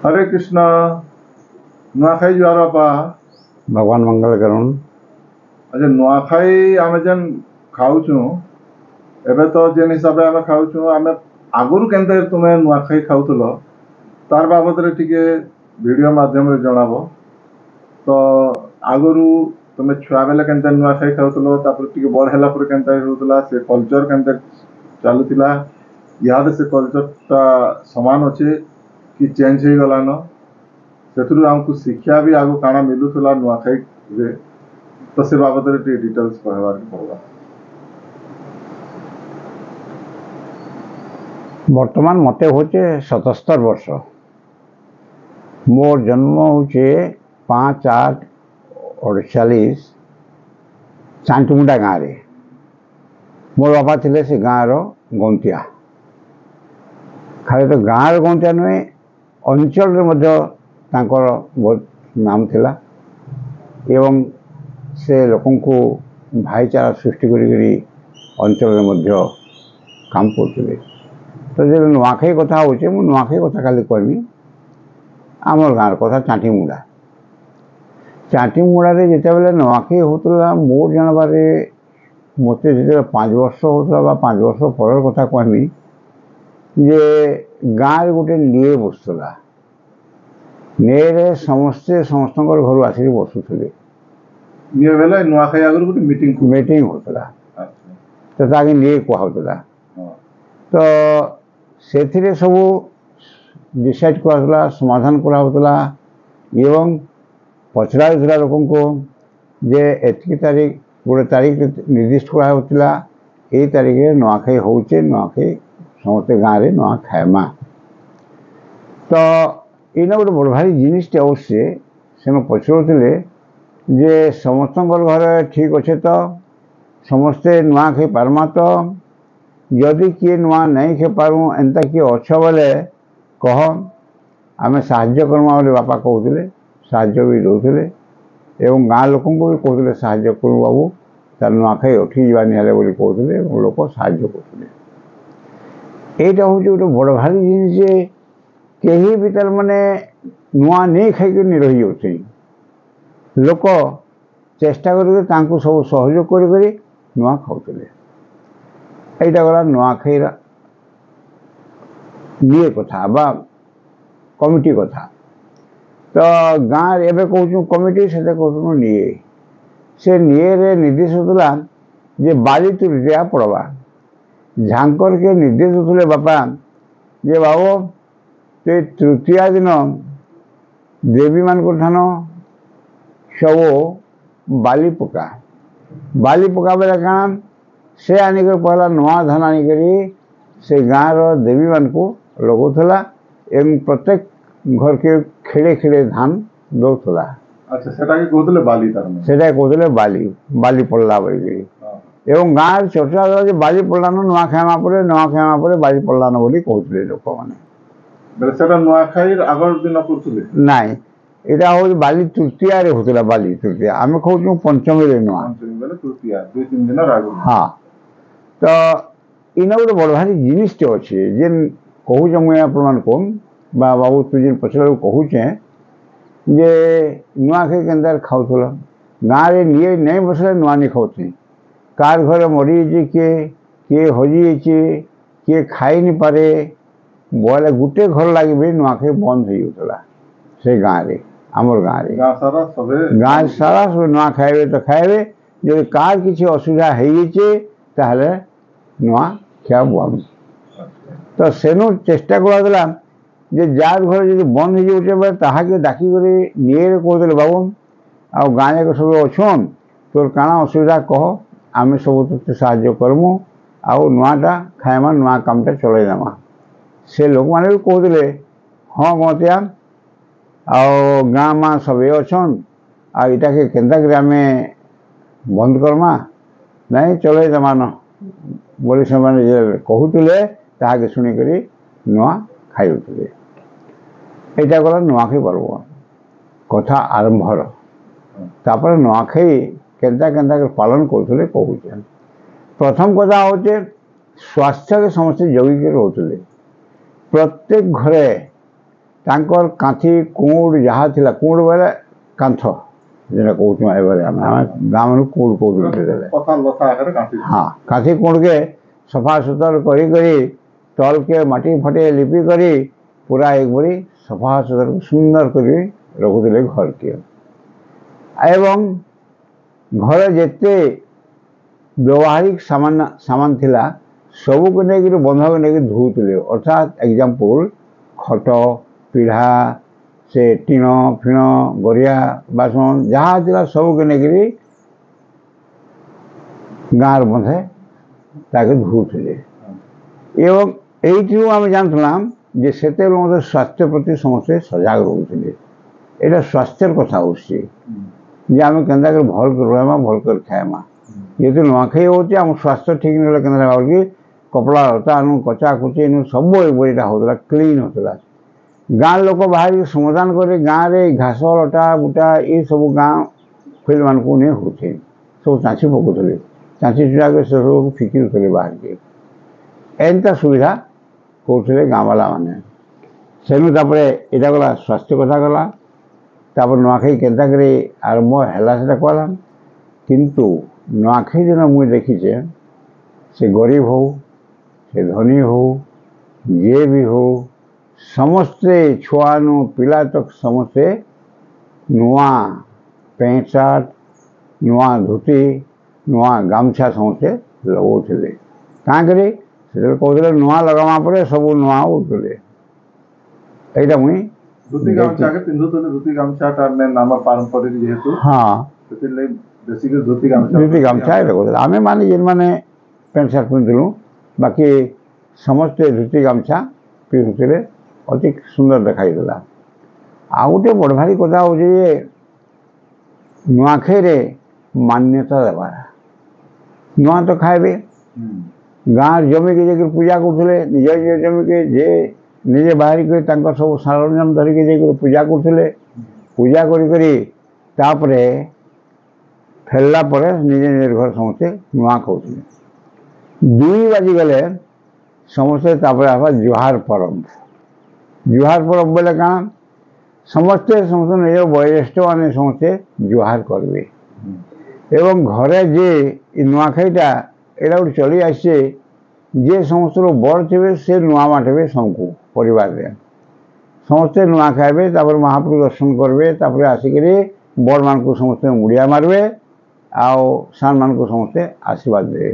हरे कृष्ण नुआखाई जुआर बापा। भगवान मंगल करुण। अच्छा नुआखाई आम जेन खाऊचु एबे तो जेन हिसाब से आम खाऊचु आम आगुरु केनते तुमे नुआखाई खाउथलो तार बाबद रे टिके वीडियो माध्यम रे जणाबो। तो आगुरु तुमे छुआ बेले केनते नुआखाई खाउथलो तापर टिके बड़ हैला पर केनते होतला से कल्चर केनते चालुतिला याद से कल्चर ता समान अछि कि चेंज हो गलानो सेथुरु हमको शिक्षा भी आगु काना मिलुथला नुआखाई रे तो से बाबद रे टिके डिटेल्स कहबार पड़ला। बर्तमान मते होचे 77 वर्ष। मोर जन्म होचे 5/8/48 चांटमुंडा गाँव रे। मोर बापा थिले से गाँव रो गंतिया। खाली तो गाँव गंतिया नुहे अंचल रे मध्य तांकर बहुत नाम थिला एवं से लोकन को भाईचारा सृष्टि करी अंचल रे मध्य काम करते। तो जब नुआखाई कथा होचे मु नुआखाई कथा खाली कहमी। आमर गाँव कथा चांटीमुंडा। चांटीमुंडा रे जिते बेले नुआखाई होतला मोर जानबार मते जिते 5 वर्ष होतला बा 5 वर्ष पर कथा कहमी जे गाँव गोटे निए बसला। निए समस्ते समस्त घर आसिक बसुले। निए बेले नुआखाई आगुरु गोटे मीटिंग होतला। तो ताके निए कहउतला। तो से सब डिसाइड करा समाधान करा एवं पचरा लोक को जे एतिकी तारीख गोटे तारीख निर्दिष्ट करा यही तारीख नुआखाई होचे नुआखाई समस्ते गाँव में नुआ खाएमा। तो इना गोटे बड़ भारी जिनिसटे अवश्य से पचरुले जे समस्त घर ठीक अच्छे तो समस्ते नुआ खाई पारमा। तो यदि किए नुआ नहीं खे पारू एंता किए अच्छ बोले कह आम साहाय्य करमा बोले बापा कहते साहाय्य भी दौले एवं गाँ लोक भी कहते साहाय्य करूँ बाबू तार नुआखाई उठी जावानी हेले बोली कहते लोक साहाय्य करते। यहाँ हूँ गोटे बड़ भारी जिनिस कहीं भी तार माने नुआ नहीं खाई रही जाते लोक चेष्टा कर सब सहयोग कर नुआ खाऊले। यहाँ गला नुआखाई निए कथा बा कमिटी कथा। तो गाँव एवं कहूँ कमिटी से कहूँ निए से निए रे निर्देश होता जे बाली तुरिया पड़वा झांकर के निर्देश होते बापा जे बाबू तो तृतीया दिन देवी मान ठान सब बाली पका बेले कान से आनिक पहला नुआ धान आनिक से गाँव रो देवी मान को लगौला एवं प्रत्येक घर के खेड़े खेड़े धान दौला। अच्छा सेटा के कहतले बाली तार में सेटा कहतले बाली पड़ला बोली एवं गाँव चर्चा होला जे बाली पड़ला नुआ खाएमा पड़े बाली पड़ला बोली कहतले लोक माने। बेले सेटा नुआ खाई आगर दिन करथले नाही एटा हो बाली तृतीया रे होतला। बाली तृतीया आमे कहू पंचमी रे नुआ बेले तृतीया 2-3 दिन आगु। हाँ तो इना गोटे बड़ भारी जिनिसटे अच्छे जेन कहूँ मुझे आपण कौन बा बाबू तु जेन पचरा कहूचे जे नुआखाई केन्दार खाऊल गाँव में निए नहीं बसले नुआ नहीं खाऊे कार घर मरी किए हजी किए खाई नहीं पारे बोले गोटे घर लगे भी नुआखाई बंद हो जाता से गाँव में आमर गाँव सारा सब नुआ खाए तो खाए जो कार किसी असुविधा हो नुआ खिया बंद। तो सेनु चेष्टा करा जे जार घर जो बंद हो जाए ताके डाकिक निए कहते बाबू आ गाँ जाक सब अच्छन तोर काना असुविधा कह आम सब ते साहाय्य करमु आउ नुआटा खाएमा नुआ कामटा चलईदेमा। से लोक मैंने भी कहते हाँ गतिया आओ गाँ माँ सब अच्छन आटा के केन्ता आम बंद करमा नहीं चलईदेमा न बोली से कहते ताके शुणिक नुआ खाऊले। यहाँ गला नुआखाई पर्व कथा आरंभर तापर नुआखाई केन्ता केन्ता पालन करते कहूचे। प्रथम कथा होचे स्वास्थ्य के समस्ते जगिक रोते प्रत्येक घरे ତାଙ୍କର କାନ୍ଥି କୁଉଡ଼ ଯାହା ଥିଲା, କୁଉଡ଼ ବେଲେ କାନ୍ଥ যেটা কৌছু এবারে আমার গাঁ মানুষ কুড় কৌছু দেলে কথা লতা আকারে কাঁথি। হ্যাঁ কাঁথি কুড়কে সফা সুতর করি করি তলকে মাটি ফটে লিপি করি পুরা একবারে সফা সুতর সুন্দর করে রখুলে ঘরকে। এবং ঘরে যেতে ব্যবহারিক সামান ଥିଲା ସବୁକୁ ନେଇକିରି ବନ୍ଧକୁ ନେଇକି ଧୋଉଥିଲେ। ଅର୍ଥାତ୍ ଏକ୍ଜାମ୍ପଲ୍ ଖଟ ପିଢ଼ା ସେ ଟିଣ ଫିଣ ଗରିଆ ବାସନ ଯାହା ଥିଲା ସବୁକୁ ନେଇକିରି ଗାଁର ବନ୍ଧେ ତାকে ଧୋଉଥିଲେ। ଏବଂ এইটিও আমি জানতাম যে সেତେବେଳେ ମଧ୍ୟ ସ୍ୱାସ୍ଥ୍ୟ ପ୍ରତି ସମସ୍ତେ ସଜାଗ ରହୁଥିଲେ। এটা ସ୍ୱାସ୍ଥ୍ୟର କଥା ହଉଛି যে ଆମେ କେନ୍ତା କରି ଭଲ କରି ରହିମା ଭଲ କରି ଖାଇମା। ଯେହେତୁ ନୂଆଖାଇ ହେଉଛି ଆମ ସ୍ୱାସ୍ଥ୍ୟ ଠିକ୍ ନହେଲେ କେନ୍ତା ଭାବିକି କପଡ଼ା ଲତା ଆନୁ କଚା କୁଚି ଏନୁ ସବୁ ଏଇଟା ହେଉଥିଲା କ୍ଲିନ୍ ହେଉଥିଲା। ଗାଁ ଲୋକ ବାହାରିକି ସମାଧାନ କରି ଗାଁରେ ଘାସ ଲଟା ବୁଟା ଏସବୁ ଗାଁ ଫିଲ୍ଡମାନଙ୍କୁ ନେଇ ହେଉଛେ। ସବୁ ଚାଞ୍ଚି ପକାଉଥିଲେ, ଚାଞ୍ଚି ଚୁଡ଼ାକେ ସେସବୁ ଫିକିରୁଥିଲେ ବାହାରିକି। ଏନ୍ତା ସୁବିଧା କରୁଥିଲେ ଗାଁବାଲାମାନେ। ସେନୁ ତାପରେ ଏଇଟା ଗଲା ସ୍ୱାସ୍ଥ୍ୟ କଥା ଗଲା। ତାପରେ ନୂଆଖାଇ କେନ୍ତା କରି ଆରମ୍ଭ ହେଲା ସେଟା କହିଲା। କିନ୍ତୁ ନୂଆଖାଇ ଦିନ ମୁଇଁ ଦେଖିଛେ ସେ ଗରିବ ହଉ ସେ ଧନୀ ହଉ ଯିଏ ବି ହଉ ସମସ୍ତେ ଛୁଆନୁ ପିଲା ତକ ସମସ୍ତେ ନୂଆ ପ୍ୟାଣ୍ଟ ସାର୍ଟ ନୂଆ ଧୋତି ନୂଆ ଗାମୁଛା ସମସ୍ତେ ଲଗାଉଥିଲେ। କାଁ କରି ସେତେବେଳେ କହୁଥିଲେ ନୂଆ ଲଗାମା ପରେ ସବୁ ନୂଆ ଉଠୁଥିଲେ। এইটা মুই ধুতি গামছাকে পিন্ধুଥିଲେ। ধুতি গামছাটা মেন আমার পারম্পরিক যেহেতু হ্যাঁ ସେଥିଲାଗି ବେଶିକି ଧୋତି ଗାମଛା ଏଇଟା କହୁଥିଲେ। ଆମେ ମାନେ ଯେମାନେ ପ୍ୟାଣ୍ଟ ସାର୍ଟ ପିନ୍ଧୁଥିଲୁ ବାକି ସମସ୍ତେ ଧୋତି ଗାମଛା ପିନ୍ଧୁଥିଲେ, ଅତି ସୁନ୍ଦର ଦେଖାଯାଉଥିଲା। ଆଉ ଗୋଟେ ବଡ଼ ଭାରି କଥା ହେଉଛି ଯେ ନୂଆଖାଇରେ ମାନ୍ୟତା ଦେବାର। ନୂଆ ତ ଖାଇବେ, ଗାଁ ଜମିକି ଯାଇକି ପୂଜା କରୁଥିଲେ। ନିଜ ନିଜ ଜମିକି ଯେ ନିଜେ ବାହାରିକରି ତାଙ୍କର ସବୁ ସରଞ୍ଜାମ ଧରିକି ଯାଇକରି ପୂଜା କରୁଥିଲେ। ପୂଜା କରିକରି ତାପରେ ଫେରିଲା ପରେ ନିଜେ ନିଜର ଘର ସମସ୍ତେ ନୂଆ ଖାଉଥିଲେ। 2 ବାଜିଗଲେ ସମସ୍ତେ ତାପରେ ଆସ ଜୁହାର ପରବ। ଜୁହାର ପରବ ବୋଲେ କାଣା ସମସ୍ତେ ନିଜ ବୟୋଜ୍ୟେଷ୍ଠମାନେ ସମସ୍ତେ ଜୁହାର କରିବେ। ଏବଂ ଘରେ ଯେ ନୂଆଖାଇଟା ଏଇଟା ଗୋଟେ ଚଳି ଆସିছে ଯେ ସମସ୍ତର ବଡ଼ ଥିବେ ସେ ନୂଆ ବାଣ୍ଟିବେ ସବୁକୁ ପରିବାରରେ। ସମସ୍ତେ ନୂଆ ଖାଇବେ, ତାପରେ ମହାପ୍ରଭୁ ଦର୍ଶନ କରିବେ, ତାପରେ ଆସିକରି ବଡ଼ମାନଙ୍କୁ ସମସ୍ତେ ମୁଡ଼ିଆ ମାରିବେ ଆଉ ସାନମାନଙ୍କୁ ସମସ୍ତେ ଆଶୀର୍ବାଦ ଦେବେ।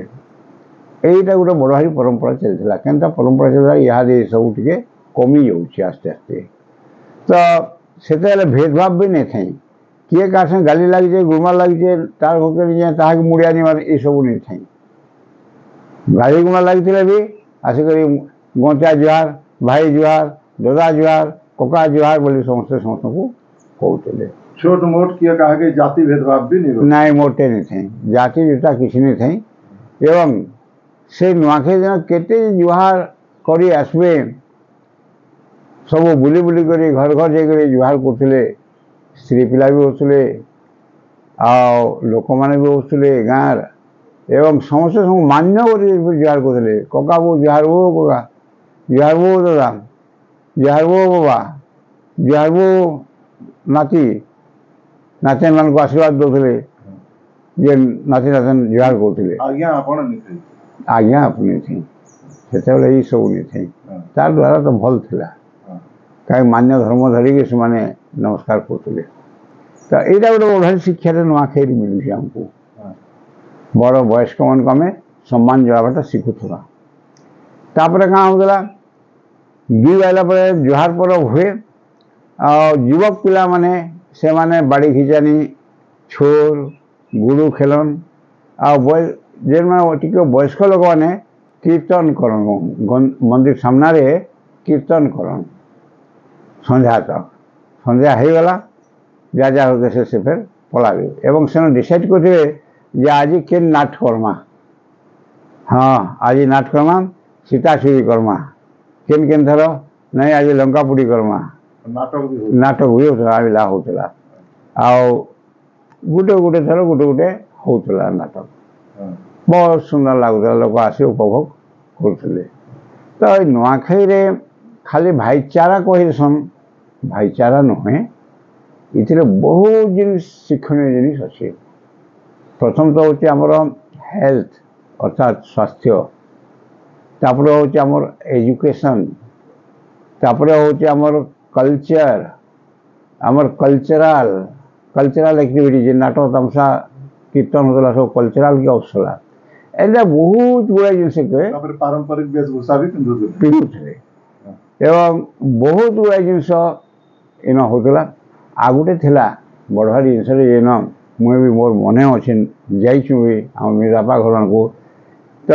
এইটা ଗୋଟେ ବଡ଼ ଭାରି ପରମ୍ପରା ଚାଲିଥିଲା। କେନ୍ତା ପରମ୍ପରା ଚାଲିଥିଲା ଇହାଦେ ସବୁ ଟିକେ କମି ଯାଉଛି ଆସ୍ତେ ଆସ୍ତେ। ତ ସେତେବେଳେ ଭେଦଭାବ ବି ନେଇ ଥାଇ। କିଏ କାହା ସାଙ୍ଗେ ଗାଲି ଲାଗିଛେ ଗୁମା ଲାଗିଛେ ତାର ଘରକେ ନିଜେ ତାହାକେ ମୁଡ଼ିଆ ନିବାର ଏସବୁ ନେଇ ଥାଇ। ଗାଳି ଗୁମା ଲାଗିଥିଲେ ବି ଆସିକରି ଗଞ୍ଚା ଜୁହାର ଭାଇ ଜୁହାର ଦାଦା ଜୁହାର କକା ଜୁହାର ବୋଲି ସମସ୍ତେ ସମସ୍ତଙ୍କୁ କହୁଥିଲେ। ଛୋଟ ମୋଟ କିଏ କାହାକେ ଜାତି ଭେଦଭାବ ବି ନାଇଁ ମୋଟେ ନେଇ ଥାଇ, ଜାତି ଜୁତା କିଛି ନେଇ ଥାଇ। ଏବଂ ସେ ନୂଆଖାଇ ଦିନ କେତେ ଜୁହାର କରି ଆସିବେ ସବୁ ବୁଲି ବୁଲି କରି ଘର ଘର ଯାଇକରି ଜୁହାର କରୁଥିଲେ। ସ୍ତ୍ରୀ ପିଲା ବି ହଉଥିଲେ ଆଉ ଲୋକମାନେ ବି ହଉଥିଲେ ଗାଁର। ଏବଂ ସମସ୍ତେ ସବୁ ମାନ୍ୟ କରି ଜୁହାର କରୁଥିଲେ। କକା ବୋଉ ଜୁହାର ବୋ କକା, ଜୁହାର ବୋ ଦାଦା, ଜୁହାର ବୋ ବାବା, ଜୁହାର ବୋ ନାତି ନାତିମାନଙ୍କୁ ଆଶୀର୍ବାଦ ଦେଉଥିଲେ। ଯେ ନାତି ନାତନ ଜୁହାର କରୁଥିଲେ ଆଜ୍ଞା ଆପଣ ନେଇଥାଇ ଆଜ୍ଞା ଆପଣ ନେଇଥାଇ। ସେତେବେଳେ ଏଇସବୁ ନେଇଥାଇ। ତାର ଦ୍ୱାରା ତ ଭଲ ଥିଲା। କାହିଁ ମାନ୍ୟ ଧର୍ମ ଧରିକି ସେମାନେ ନମସ୍କାର କରୁଥିଲେ। ତ ଏଇଟା ଗୋଟେ ଭାରି ଶିକ୍ଷାରେ ନୂଆଖାଇରେ ମିଳୁଛି ଆମକୁ। ବଡ଼ ବୟସ୍କମାନଙ୍କୁ ଆମେ ସମ୍ମାନ ଜଣାବାଟା ଶିଖୁଥିବା। ତାପରେ କାଣା ହେଉଥିଲା 2 ବାଜିଲା ପରେ ଜୁହାର ପରବ ହୁଏ। ଆଉ ଯୁବକ ପିଲାମାନେ ସେମାନେ ବାଡ଼ି ଘିଚାନି ଛୋର ଗୁଡ଼ୁ ଖେଲନ୍। ଆଉ ଯେମାନେ ଟିକେ ବୟସ୍କ ଲୋକମାନେ କୀର୍ତ୍ତନ କରନ୍ ମନ୍ଦିର ସାମ୍ନାରେ କୀର୍ତ୍ତନ କରନ୍ ସନ୍ଧ୍ୟା ତକ। ସନ୍ଧ୍ୟା ହେଇଗଲା ଯା ଯା ହଉକେ ସେ ଫେର ପଳାବେ। ଏବଂ ସେମାନେ ଡିସାଇଡ଼ କରିଥିବେ ଯେ ଆଜି କେନ୍ ନାଟ କର୍ମା। ହଁ ଆଜି ନାଟ କର୍ମା, ସୀତା ଚୋରି କର୍ମା। କେନ୍ ଥର ନାଇଁ ଆଜି ଲଙ୍କା ପୋଡ଼ି କର୍ମା। ନାଟକ ବି ହେଉଥିଲା। ଆଉ ଗୋଟେ ଥର ଗୋଟେ ହେଉଥିଲା ନାଟକ। ବହୁତ ସୁନ୍ଦର ଲାଗୁଥିଲା, ଲୋକ ଆସି ଉପଭୋଗ କରୁଥିଲେ। ତ ଏଇ ନୂଆଖାଇରେ ଖାଲି ଭାଇଚାରା କହିସନ୍ ଭାଇଚାରା ନୁହେଁ, ଏଥିରେ ବହୁତ ଜିନିଷ ଶିକ୍ଷଣୀୟ ଜିନିଷ ଅଛି। ପ୍ରଥମତଃ ହେଉଛି ଆମର ହେଲ୍ଥ ଅର୍ଥାତ୍ ସ୍ୱାସ୍ଥ୍ୟ, ତାପରେ ହେଉଛି ଆମର ଏଜୁକେସନ୍, ତାପରେ ହେଉଛି ଆମର କଲଚର, ଆମର କଲଚରାଲ ଆକ୍ଟିଭିଟି, ଯେ ନାଟକ ତାମସା କୀର୍ତ୍ତନ ହେଉଥିଲା ସବୁ କଲଚରାଲ କି ଅବସଲା, ଏଇଟା ବହୁତ ଗୁଡ଼ାଏ ଜିନିଷକେ ତାପରେ ପାରମ୍ପରିକ ବେଶଭୂଷା ବି ପିନ୍ଧୁଥିଲେ। ପିନ୍ଧୁଥିଲେ ଏବଂ ବହୁତ ଗୁଡ଼ାଏ ଜିନିଷ ଇନ ହେଉଥିଲା। ଆଉ ଗୋଟେ ଥିଲା ବଡ଼ ଭାରି ଜିନିଷରେ ଯେନ ମୁଇଁ ବି ମୋର ମନେ ଅଛି, ଯାଇଛୁ ବି ଆମ ବାପା ଘରକୁ, ତ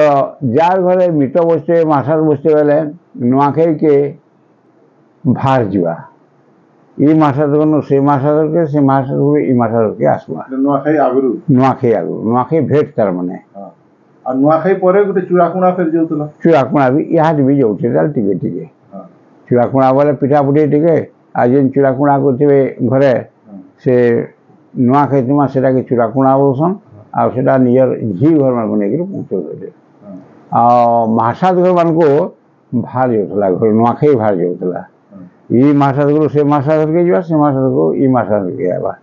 ଯାର ଘରେ ମିଟ ବସତେ ମାସାର ବସତେ ବେଲେ ନୂଆଖାଇକେ ଭାର ଯିବା, ଇ ମାସ ଦେଖୁନ ସେ ମାସ ଧରକେ, ସେ ମାସ ଇ ମାସ ଧରକେ ଆସବା ନୂଆଖାଇ ଆଗରୁ। ନୂଆଖାଇ ଭେଟ ତାର ମାନେ। ଆଉ ନୂଆଖାଇ ପରେ ଗୋଟେ ଚୂଡ଼ାକୁଣା ଫେରି ଯାଉଥିଲା। ଚୂଡ଼ାକୁଣା ବି ଇହାଦ ବି ଯାଉଛେ ତାହେଲେ ଟିକେ ଟିକେ ଚୂଡ଼ାକୁଣା ବୋଲେ ପିଠା ପୁଠି ଟିକେ, ଆଉ ଯେନ୍ ଚୂଡ଼ାକୁଣା କରୁଥିବେ ଘରେ ସେ ନୂଆଖାଇ ତୁମା ସେଟାକେ ଚୂଡ଼ାକୁଣା ବୋଲସନ୍, ଆଉ ସେଟା ନିଜର ଝି ଘର ମାନଙ୍କୁ ନେଇକିରି ପହଞ୍ଚଉଥିଲେ। ଆଉ ମାସାଦ ଘର ମାନଙ୍କୁ ଭାର ଯାଉଥିଲା, ଘର ନୂଆଖାଇ ଭାର ଯାଉଥିଲା। ଇ ମାସ ଧରୁ ସେ ମାସ ଧରକେ ଯିବା, ସେ ମାସ ଧରୁ ଇ ମାସ ଧରକେ ଆଇବା,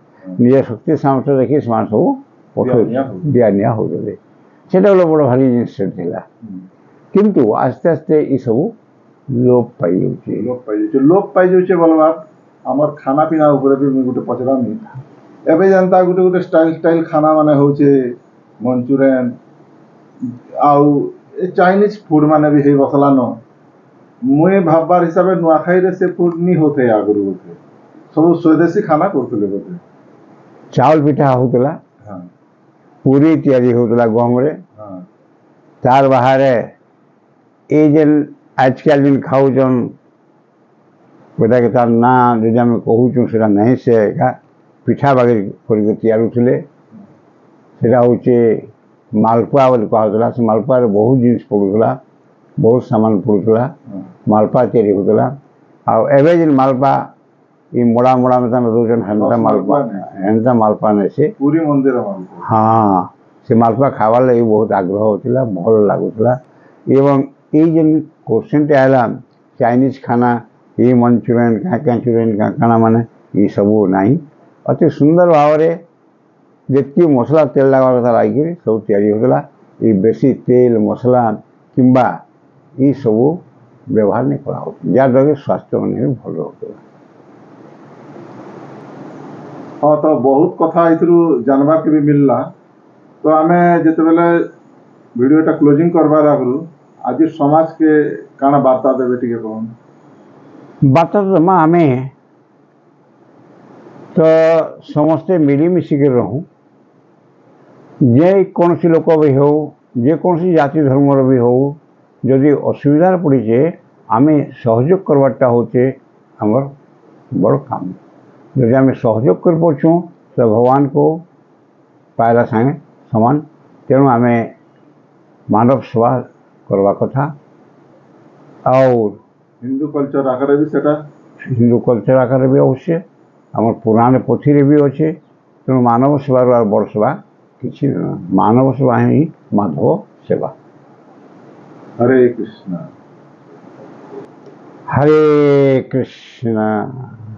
ନିଜ ଶକ୍ତି ସାମର୍ଥ୍ୟ ଦେଖି ସେମାନେ ସବୁ ଦିଆ ନିଆ ହେଉଥିଲେ। ସେଟା ଗୋଟେ ବଡ଼ ଭାରି ଜିନିଷ ଥିଲା। କିନ୍ତୁ ଆସ୍ତେ ଆସ୍ତେ ଏସବୁ ଲୋପ ପାଇଯାଉଛି। ଲୋପ ପାଇଯାଉଛେ ବୋଲବା ଆମର ଖାନା ପିନା ଉପରେ ବି ମୁଇଁ ଗୋଟେ ପଚରାମି। ଏବେ ଯେନ୍ତା ଗୋଟେ ଗୋଟେ ଷ୍ଟାଇଲ ଖାନା ମାନେ ହଉଛେ, ମଞ୍ଚୁରିଆନ ଆଉ ଏ ଚାଇନିଜ ଫୁଡ ମାନେ ବି ହେଇ ବସଲାନ। ମୁଇଁ ଭାବବାର ହିସାବରେ ନୂଆଖାଇରେ ସେ ଫୁଡ ନି ହଉଥାଏ ଆଗରୁ, ବୋଧେ ସବୁ ସ୍ୱଦେଶୀ ଖାନା କରୁଥିଲେ ବୋଧେ। ଚାଉଳ ପିଠା ହେଉଥିଲା, ପୁରୀ ତିଆରି ହେଉଥିଲା ଗହମରେ, ତାର ବାହାରେ ଏଇ ଯେନ୍ ଆଜକାଲ ଯେନ୍ ଖାଉଛନ୍ ଯେଉଁଟାକି ତାର ନାଁ ଯଦି ଆମେ କହୁଛୁ ସେଟା ନାହିଁ, ସେ ଏକା ପିଠା ବାଗିର କରିକି ତିଆରୁଥିଲେ। ସେଟା ହେଉଛି ମାଲପୁଆ ବୋଲି କୁହାହେଉଥିଲା। ସେ ମାଲପୁଆରେ ବହୁତ ଜିନିଷ ପଡ଼ୁଥିଲା, ବହୁତ ସାମାନ ପଡ଼ୁଥିଲା, ମାଲପୁଆ ତିଆରି ହେଉଥିଲା। ଆଉ ଏବେ ଯେନ୍ ମାଲପୁଆ ଇ ମୋଡ଼ା ତାମାନେ ଦଉଛନ୍, ହେନ୍ତା ମାଲପୁଆ ନାହିଁ, ସେ ପୁରୀ ମନ୍ଦିର ମାଲପୁଆ। ହଁ, ସେ ମାଲପୁଆ ଖାଇବାର୍ ଲାଗି ବହୁତ ଆଗ୍ରହ ହେଉଥିଲା, ଭଲ ଲାଗୁଥିଲା। ଏବଂ ଏଇ ଯେନ୍ କୋଶ୍ଚିନ୍ଟା ହେଲା ଚାଇନିଜ ଖାନା, ଇ ମଞ୍ଚୁରିଆନ କାଣା ମାନେ ଏସବୁ ନାହିଁ। ଅତି ସୁନ୍ଦର ଭାବରେ ଯେତିକି ମସଲା ତେଲ ଲାଗବା କଥା ଲାଗିକିରି ସବୁ ତିଆରି ହେଉଥିଲା। ଏ ବେଶୀ ତେଲ ମସଲା କିମ୍ବା ଏସବୁ ବ୍ୟବହାର ନାଇଁ କରାହେଉଥିଲା, ଯାହାଦ୍ୱାରା କି ସ୍ୱାସ୍ଥ୍ୟ ମାନେ ବି ଭଲ ରହୁଥିଲା। ହଁ, ତ ବହୁତ କଥା ଏଥିରୁ ଜାନବାକେ ବି ମିଳିଲା। ତ ଆମେ ଯେତେବେଲେ ଭିଡ଼ିଓଟା କ୍ଲୋଜିଂ କରବାର ଆଗରୁ ଆଜି ସମାଜକେ କାଣା ବାର୍ତ୍ତା ଦେବେ ଟିକେ କହନ୍। ବାର୍ତ୍ତା ଦେମା ଆମେ ତ ସମସ୍ତେ ମିଳିମିଶିକି ରହୁଁ, ଯେକୌଣସି ଲୋକ ବି ହେଉ, ଯେକୌଣସି ଜାତି ଧର୍ମର ବି ହେଉ, ଯଦି ଅସୁବିଧାରେ ପଡ଼ିଛେ ଆମେ ସହଯୋଗ କରବାରଟା ହେଉଛେ ଆମର ବଡ଼ କାମ। ଯଦି ଆମେ ସହଯୋଗ କରିପାରୁଛୁଁ ତ ଭଗବାନକୁ ପାଇଲା ସାଙ୍ଗେ ସମାନ। ତେଣୁ ଆମେ ମାନବ ସେବା କରବା କଥା। ଆଉ ହିନ୍ଦୁ କଲଚର ଆକାରରେ ବି ସେଟା, ହିନ୍ଦୁ କଲଚର ଆକାରରେ ବି ଅବଶ୍ୟ ଆମର ପୁରାଣ ପୋଥିରେ ବି ଅଛେ। ତେଣୁ ମାନବ ସେବାରୁ ଆଉ ବଡ଼ ସେବା କିଛି ନୁହେଁ। ମାନବ ସେବା ହିଁ ମାଧବ ସେବା। ହରେ କୃଷ୍ଣ। ହରେ କୃଷ୍ଣ।